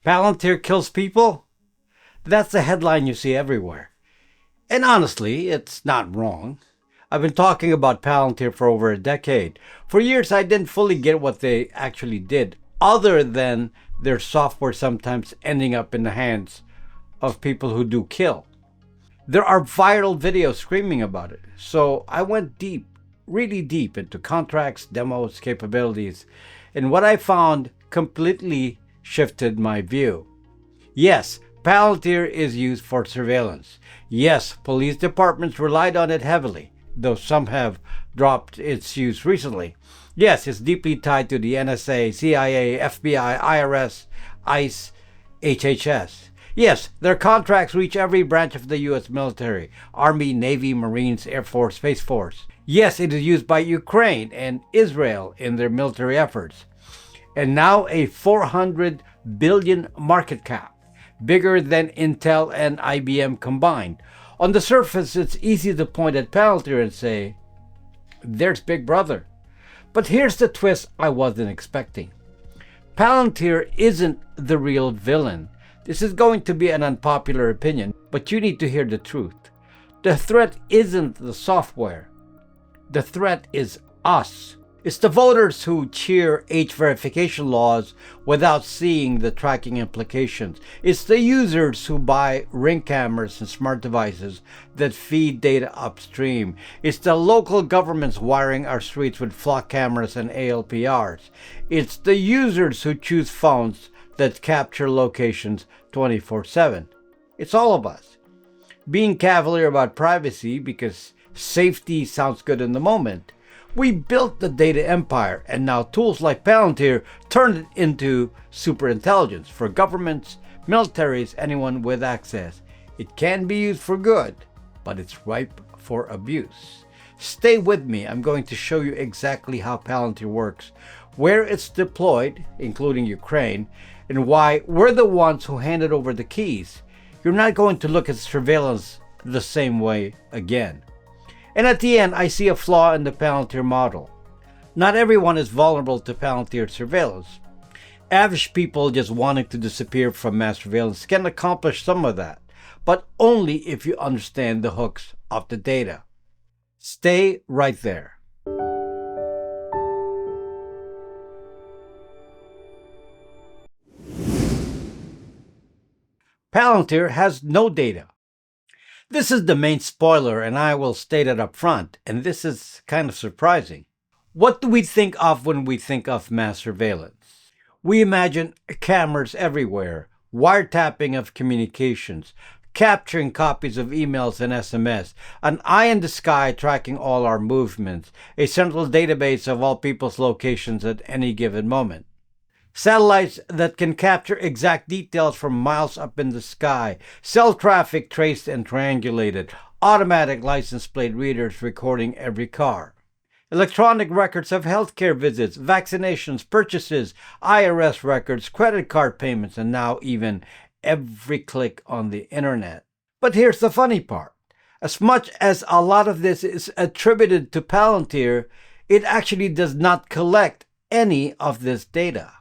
Palantir kills people? That's the headline you see everywhere. And honestly, it's not wrong. I've been talking about Palantir for over a decade. For years, I didn't fully get what they actually did, other than their software sometimes ending up in the hands of people who do kill. There are viral videos screaming about it, so I went deep, really deep into contracts, demos, capabilities, and what I found completely shifted my view. Yes, Palantir is used for surveillance. Yes, police departments relied on it heavily, though some have dropped its use recently. Yes, it's deeply tied to the NSA, CIA, FBI, IRS, ICE, HHS. Yes, their contracts reach every branch of the U.S. military: Army, Navy, Marines, Air Force, Space Force. Yes, it is used by Ukraine and Israel in their military efforts. And now a 400 billion market cap, bigger than Intel and IBM combined. On the surface, it's easy to point at Palantir and say, there's Big Brother. But here's the twist I wasn't expecting. Palantir isn't the real villain. This is going to be an unpopular opinion, but you need to hear the truth. The threat isn't the software. The threat is us. It's the voters who cheer age verification laws without seeing the tracking implications. It's the users who buy Ring cameras and smart devices that feed data upstream. It's the local governments wiring our streets with flock cameras and ALPRs. It's the users who choose phones that capture locations 24/7. It's all of us. Being cavalier about privacy because safety sounds good in the moment. We built the data empire, and now tools like Palantir turn it into superintelligence for governments, militaries, anyone with access. It can be used for good, but it's ripe for abuse. Stay with me. I'm going to show you exactly how Palantir works, where it's deployed, including Ukraine, and why we're the ones who handed over the keys. You're not going to look at surveillance the same way again. And at the end, I see a flaw in the Palantir model. Not everyone is vulnerable to Palantir surveillance. Average people just wanting to disappear from mass surveillance can accomplish some of that, but only if you understand the hooks of the data. Stay right there. Palantir has no data. This is the main spoiler, and I will state it up front, and this is kind of surprising. What do we think of when we think of mass surveillance? We imagine cameras everywhere, wiretapping of communications, capturing copies of emails and SMS, an eye in the sky tracking all our movements, a central database of all people's locations at any given moment. Satellites that can capture exact details from miles up in the sky, cell traffic traced and triangulated, automatic license plate readers recording every car. Electronic records of healthcare visits, vaccinations, purchases, IRS records, credit card payments, and now even every click on the internet. But here's the funny part. As much as a lot of this is attributed to Palantir, it actually does not collect any of this data.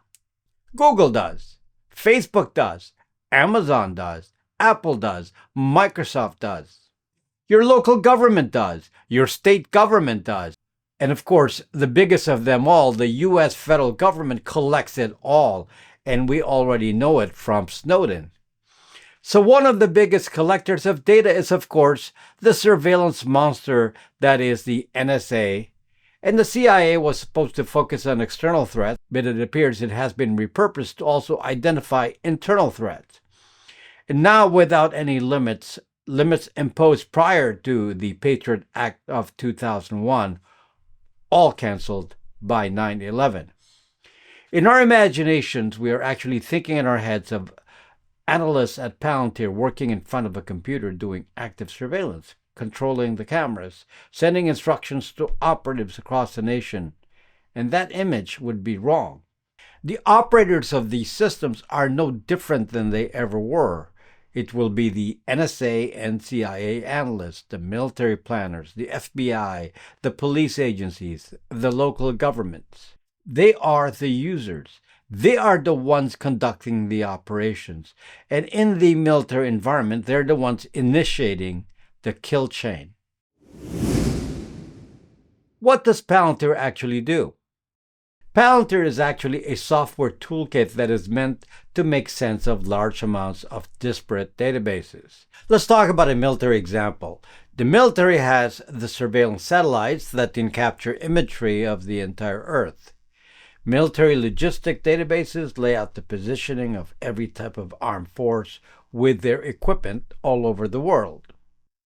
Google does, Facebook does, Amazon does, Apple does, Microsoft does. Your local government does, your state government does. And of course, the biggest of them all, the US federal government, collects it all, and we already know it from Snowden. So one of the biggest collectors of data is, of course, the surveillance monster that is the NSA. And the CIA was supposed to focus on external threats, but it appears it has been repurposed to also identify internal threats. And now, without any limits imposed prior to the Patriot Act of 2001, all canceled by 9/11. In our imaginations, we are actually thinking in our heads of analysts at Palantir working in front of a computer doing active surveillance, controlling the cameras, sending instructions to operatives across the nation, and that image would be wrong. The operators of these systems are no different than they ever were. It will be the NSA and CIA analysts, the military planners, the FBI, the police agencies, the local governments. They are the users. They are the ones conducting the operations. And in the military environment, they're the ones initiating the kill chain. What does Palantir actually do? Palantir is actually a software toolkit that is meant to make sense of large amounts of disparate databases. Let's talk about a military example. The military has the surveillance satellites that can capture imagery of the entire Earth. Military logistic databases lay out the positioning of every type of armed force with their equipment all over the world.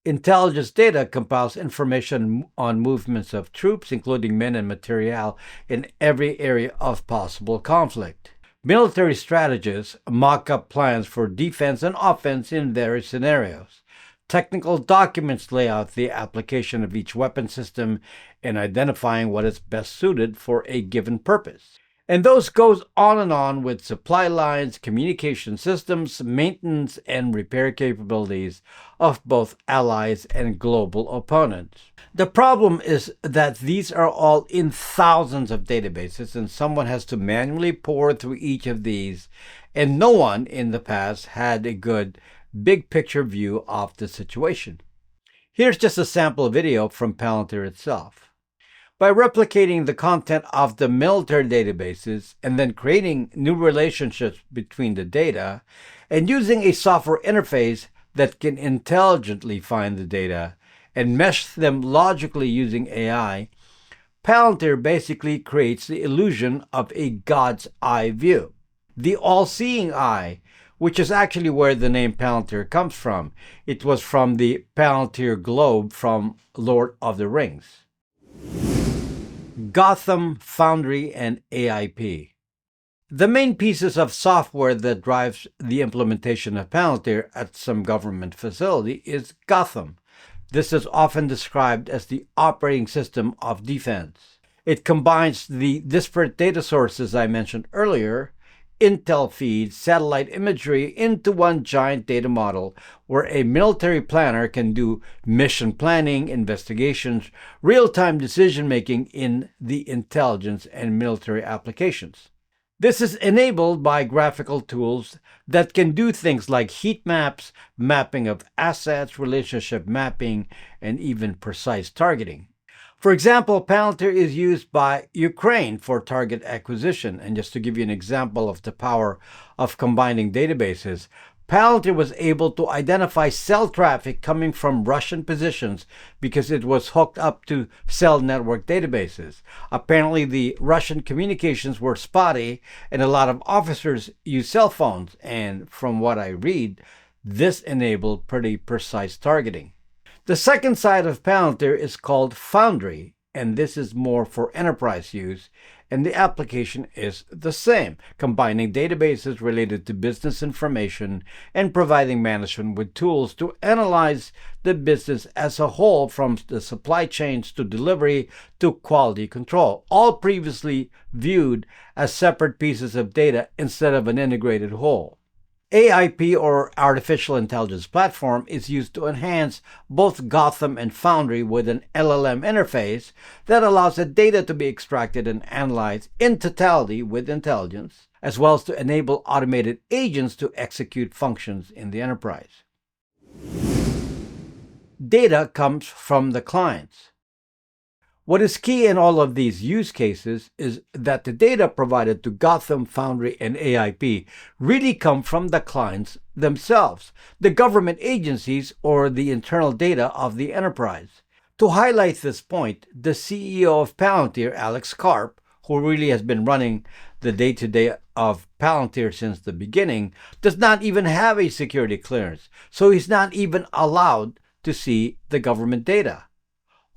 Intelligence data compiles information on movements of troops, including men and material, in every area of possible conflict. Military strategists mock up plans for defense and offense in various scenarios. Technical documents lay out the application of each weapon system and identifying what is best suited for a given purpose. And those goes on and on with supply lines, communication systems, maintenance, and repair capabilities of both allies and global opponents. The problem is that these are all in thousands of databases, and someone has to manually pore through each of these, and no one in the past had a good big picture view of the situation. Here's just a sample video from Palantir itself. By replicating the content of the military databases and then creating new relationships between the data and using a software interface that can intelligently find the data and mesh them logically using AI, Palantir basically creates the illusion of a God's eye view. The all-seeing eye, which is actually where the name Palantir comes from. It was from the Palantir globe from Lord of the Rings. Gotham, Foundry, and AIP. The main pieces of software that drives the implementation of Palantir at some government facility is Gotham. This is often described as the operating system of defense. It combines the disparate data sources I mentioned earlier, intel feeds, satellite imagery into one giant data model where a military planner can do mission planning, investigations, real-time decision-making in the intelligence and military applications. This is enabled by graphical tools that can do things like heat maps, mapping of assets, relationship mapping, and even precise targeting. For example, Palantir is used by Ukraine for target acquisition. And just to give you an example of the power of combining databases, Palantir was able to identify cell traffic coming from Russian positions because it was hooked up to cell network databases. Apparently, the Russian communications were spotty and a lot of officers use cell phones. And from what I read, this enabled pretty precise targeting. The second side of Palantir is called Foundry, and this is more for enterprise use, and the application is the same, combining databases related to business information and providing management with tools to analyze the business as a whole from the supply chains to delivery to quality control, all previously viewed as separate pieces of data instead of an integrated whole. AIP, or Artificial Intelligence Platform, is used to enhance both Gotham and Foundry with an LLM interface that allows the data to be extracted and analyzed in totality with intelligence, as well as to enable automated agents to execute functions in the enterprise. Data comes from the clients. What is key in all of these use cases is that the data provided to Gotham, Foundry, and AIP really come from the clients themselves, the government agencies, or the internal data of the enterprise. To highlight this point, the CEO of Palantir, Alex Karp, who really has been running the day-to-day of Palantir since the beginning, does not even have a security clearance, so he's not even allowed to see the government data.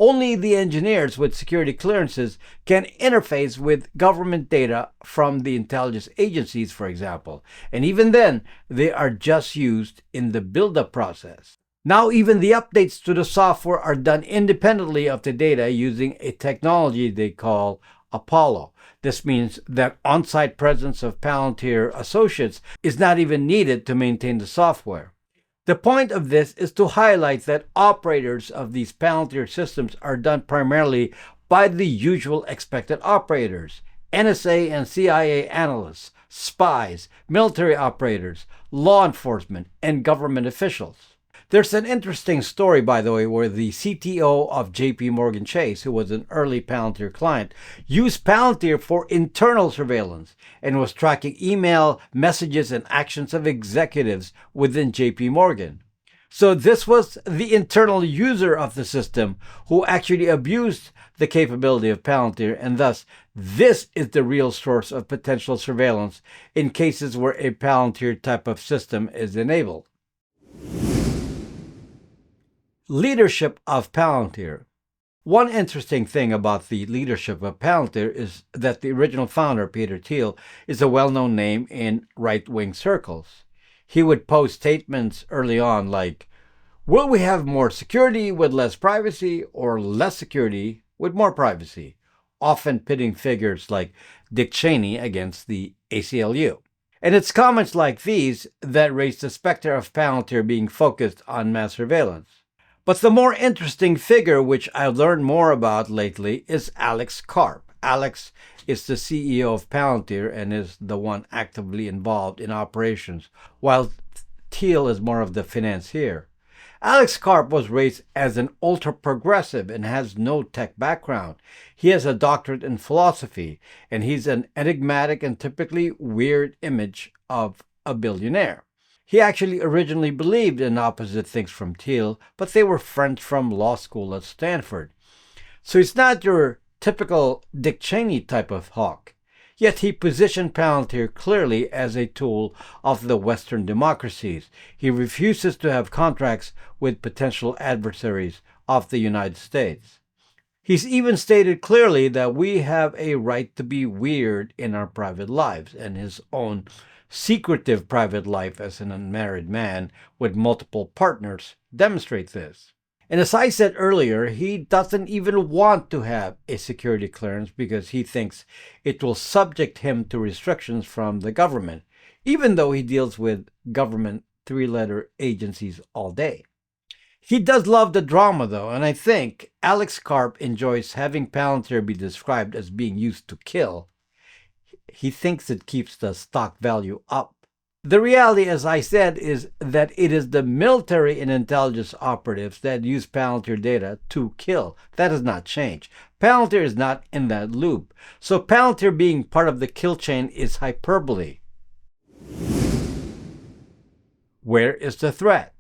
Only the engineers with security clearances can interface with government data from the intelligence agencies, for example. And even then, they are just used in the build-up process. Now, even the updates to the software are done independently of the data using a technology they call Apollo. This means that on-site presence of Palantir associates is not even needed to maintain the software. The point of this is to highlight that operators of these Palantir systems are done primarily by the usual expected operators, NSA and CIA analysts, spies, military operators, law enforcement, and government officials. There's an interesting story, by the way, where the CTO of JP Morgan Chase, who was an early Palantir client, used Palantir for internal surveillance and was tracking email, messages, and actions of executives within JP Morgan. So this was the internal user of the system who actually abused the capability of Palantir, and thus this is the real source of potential surveillance in cases where a Palantir type of system is enabled. Leadership of Palantir. One interesting thing about the leadership of Palantir is that the original founder, Peter Thiel, is a well-known name in right-wing circles. He would post statements early on like, "Will we have more security with less privacy or less security with more privacy?" Often pitting figures like Dick Cheney against the ACLU. And it's comments like these that raise the specter of Palantir being focused on mass surveillance. But the more interesting figure, which I've learned more about lately, is Alex Karp. Alex is the CEO of Palantir and is the one actively involved in operations, while Thiel is more of the financier. Alex Karp was raised as an ultra-progressive and has no tech background. He has a doctorate in philosophy, and he's an enigmatic and typically weird image of a billionaire. He actually originally believed in opposite things from Thiel, but they were friends from law school at Stanford. So he's not your typical Dick Cheney type of hawk. Yet he positioned Palantir clearly as a tool of the Western democracies. He refuses to have contracts with potential adversaries of the United States. He's even stated clearly that we have a right to be weird in our private lives, and his own secretive private life as an unmarried man with multiple partners demonstrates this. And as I said earlier, he doesn't even want to have a security clearance because he thinks it will subject him to restrictions from the government, even though he deals with government three-letter agencies all day. He does love the drama, though, and I think Alex Karp enjoys having Palantir be described as being used to kill. He thinks it keeps the stock value up. The reality, as I said, is that it is the military and intelligence operatives that use Palantir data to kill. That has not changed. Palantir is not in that loop. So Palantir being part of the kill chain is hyperbole. Where is the threat?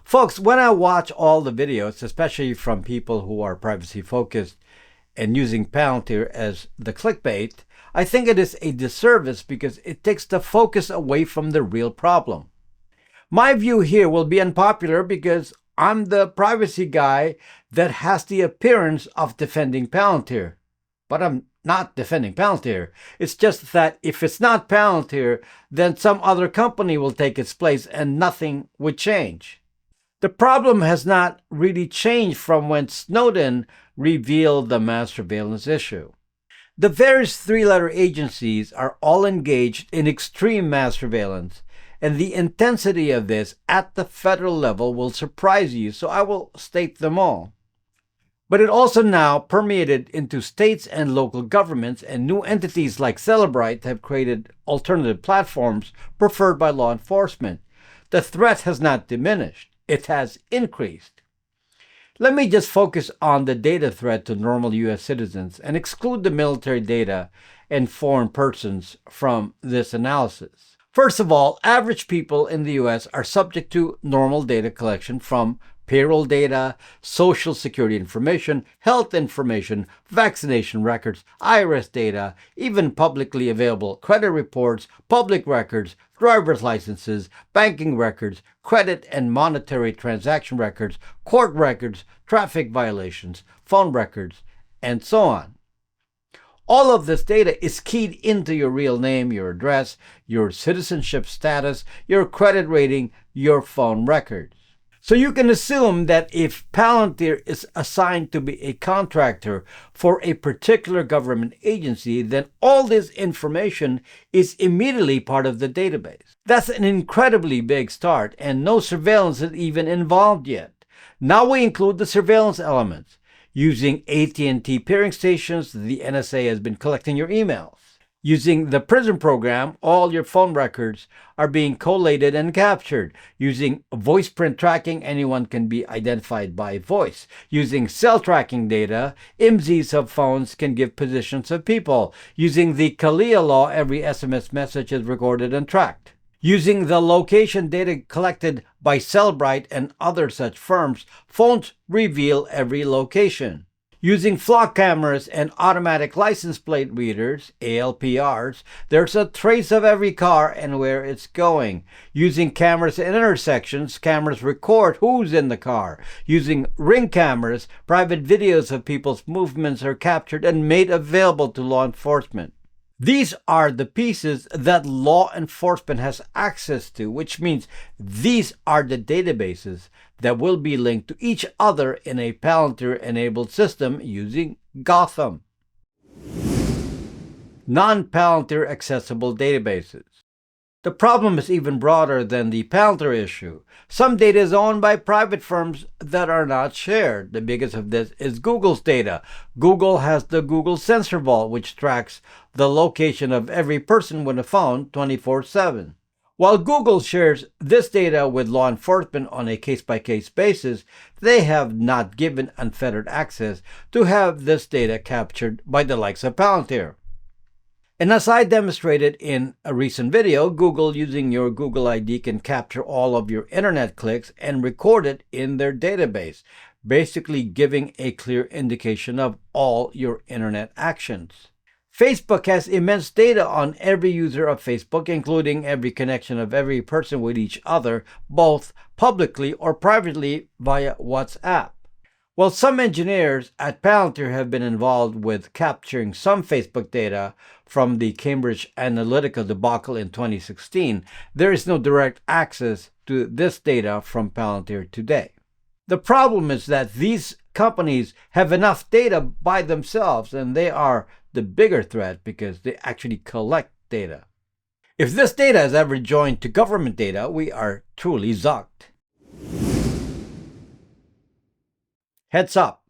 Folks, when I watch all the videos, especially from people who are privacy focused and using Palantir as the clickbait, I think it is a disservice because it takes the focus away from the real problem. My view here will be unpopular because I'm the privacy guy that has the appearance of defending Palantir. But I'm not defending Palantir. It's just that if it's not Palantir, then some other company will take its place and nothing would change. The problem has not really changed from when Snowden revealed the mass surveillance issue. The various three-letter agencies are all engaged in extreme mass surveillance, and the intensity of this at the federal level will surprise you, so I will state them all. But it also now permeated into states and local governments, and new entities like Celebrite have created alternative platforms preferred by law enforcement. The threat has not diminished, it has increased. Let me just focus on the data threat to normal U.S. citizens and exclude the military data and foreign persons from this analysis. First of all, average people in the U.S. are subject to normal data collection from payroll data, social security information, health information, vaccination records, IRS data, even publicly available credit reports, public records, driver's licenses, banking records, credit and monetary transaction records, court records, traffic violations, phone records, and so on. All of this data is keyed into your real name, your address, your citizenship status, your credit rating, your phone records. So you can assume that if Palantir is assigned to be a contractor for a particular government agency, then all this information is immediately part of the database. That's an incredibly big start, and no surveillance is even involved yet. Now we include the surveillance elements. Using AT&T peering stations, the NSA has been collecting your emails. Using the PRISM program, all your phone records are being collated and captured. Using voice print tracking, anyone can be identified by voice. Using cell tracking data, IMSIs of phones can give positions of people. Using the CALEA law, every SMS message is recorded and tracked. Using the location data collected by Cellbrite and other such firms, phones reveal every location. Using flock cameras and automatic license plate readers, ALPRs, there's a trace of every car and where it's going. Using cameras at intersections, cameras record who's in the car. Using ring cameras, private videos of people's movements are captured and made available to law enforcement. These are the pieces that law enforcement has access to, which means these are the databases that will be linked to each other in a Palantir-enabled system using Gotham. Non-Palantir accessible databases. The problem is even broader than the Palantir issue. Some data is owned by private firms that are not shared. The biggest of this is Google's data. Google has the Google Sensor Vault, which tracks the location of every person with a phone 24/7. While Google shares this data with law enforcement on a case-by-case basis, they have not given unfettered access to have this data captured by the likes of Palantir. And as I demonstrated in a recent video, Google using your Google ID can capture all of your internet clicks and record it in their database, basically giving a clear indication of all your internet actions. Facebook has immense data on every user of Facebook, including every connection of every person with each other, both publicly or privately via WhatsApp. While some engineers at Palantir have been involved with capturing some Facebook data from the Cambridge Analytica debacle in 2016, there is no direct access to this data from Palantir today. The problem is that these companies have enough data by themselves, and they are the bigger threat because they actually collect data. If this data is ever joined to government data, we are truly zucked. Heads up.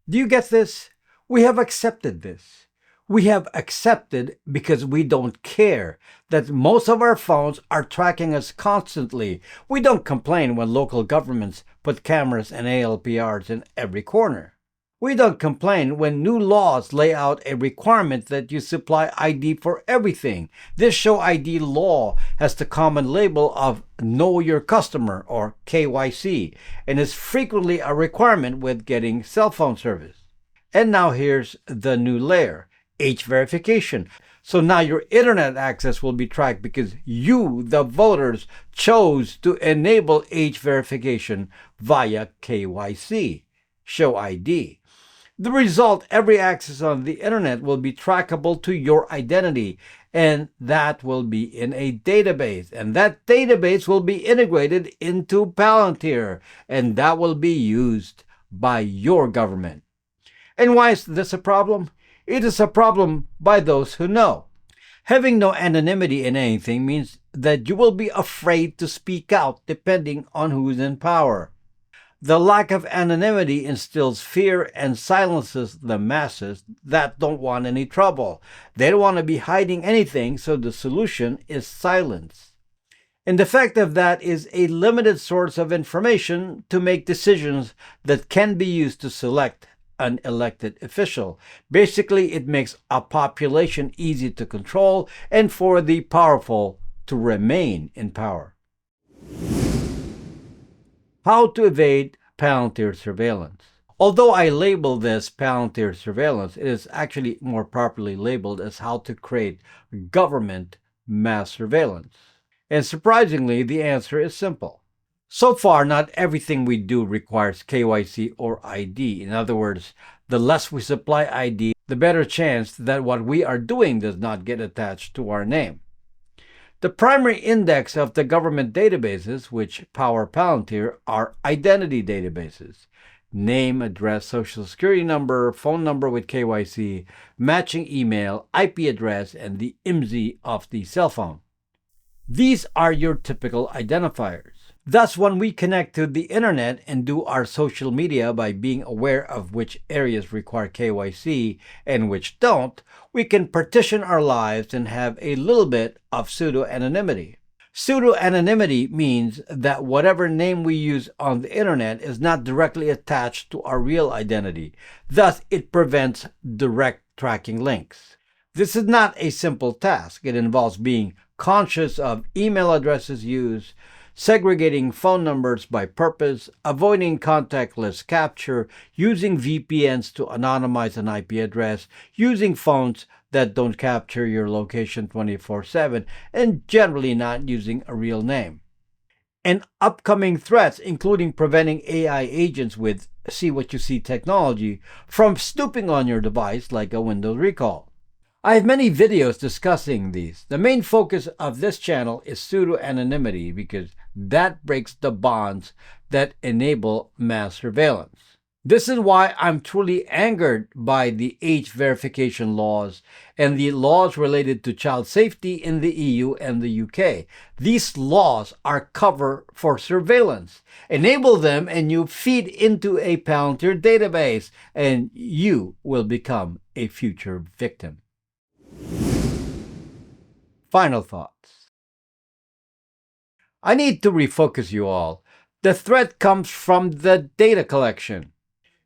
Do you get this? We have accepted this. We have accepted because we don't care that most of our phones are tracking us constantly. We don't complain when local governments put cameras and ALPRs in every corner. We don't complain when new laws lay out a requirement that you supply ID for everything. This Show ID law has the common label of Know Your Customer, or KYC, and is frequently a requirement with getting cell phone service. And now here's the new layer, age verification. So now your internet access will be tracked because you, the voters, chose to enable age verification via KYC, Show ID. The result, every access on the internet will be trackable to your identity, and that will be in a database, and that database will be integrated into Palantir, and that will be used by your government. And why is this a problem? It is a problem by those who know. Having no anonymity in anything means that you will be afraid to speak out depending on who's in power. The lack of anonymity instills fear and silences the masses that don't want any trouble. They don't want to be hiding anything, so the solution is silence. And the effect of that is a limited source of information to make decisions that can be used to select an elected official. Basically, it makes a population easy to control and for the powerful to remain in power. How to evade Palantir surveillance. Although I label this Palantir surveillance, it is actually more properly labeled as how to create government mass surveillance. And surprisingly, the answer is simple. So far, not everything we do requires KYC or ID. In other words, the less we supply ID, the better chance that what we are doing does not get attached to our name. The primary index of the government databases, which power Palantir, are identity databases. Name, address, social security number, phone number with KYC, matching email, IP address, and the IMSI of the cell phone. These are your typical identifiers. Thus, when we connect to the internet and do our social media by being aware of which areas require KYC and which don't, we can partition our lives and have a little bit of pseudo-anonymity. Pseudo-anonymity means that whatever name we use on the internet is not directly attached to our real identity. Thus, it prevents direct tracking links. This is not a simple task. It involves being conscious of email addresses used, segregating phone numbers by purpose, avoiding contactless capture, using VPNs to anonymize an IP address, using phones that don't capture your location 24/7, and generally not using a real name. And upcoming threats, including preventing AI agents with see what you see technology from snooping on your device like a Windows recall. I have many videos discussing these. The main focus of this channel is pseudo-anonymity because that breaks the bonds that enable mass surveillance. This is why I'm truly angered by the age verification laws and the laws related to child safety in the EU and the UK. These laws are cover for surveillance. Enable them and you feed into a Palantir database and you will become a future victim. Final thoughts. I need to refocus you all. The threat comes from the data collection.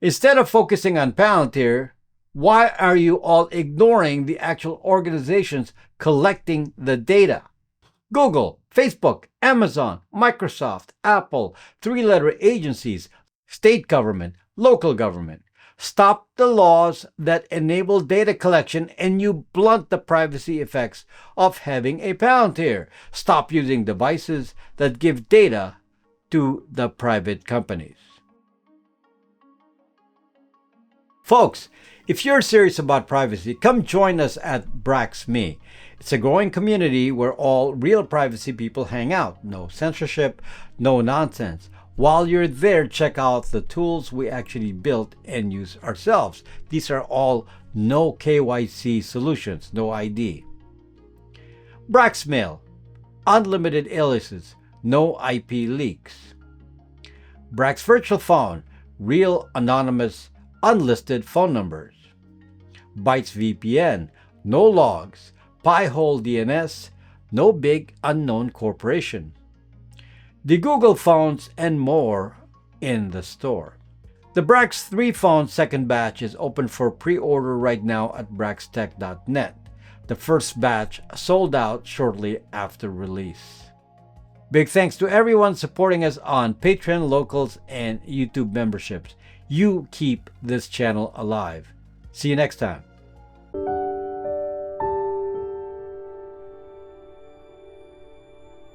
Instead of focusing on Palantir, why are you all ignoring the actual organizations collecting the data? Google, Facebook, Amazon, Microsoft, Apple, three-letter agencies, state government, local government. Stop the laws that enable data collection and you blunt the privacy effects of having a Palantir. Stop using devices that give data to the private companies. Folks, if you're serious about privacy, come join us at BraxMe. It's a growing community where all real privacy people hang out. No censorship, no nonsense. While you're there, check out the tools we actually built and use ourselves. These are all no KYC solutions, no ID. BraxMail, unlimited aliases, no IP leaks. Brax Virtual Phone, real anonymous unlisted phone numbers. Bytes VPN, no logs. Pi-hole DNS, no big unknown corporation. The Google phones and more in the store. The Brax 3 phone second batch is open for pre-order right now at braxtech.net. The first batch sold out shortly after release. Big thanks to everyone supporting us on Patreon, Locals, and YouTube memberships. You keep this channel alive. See you next time.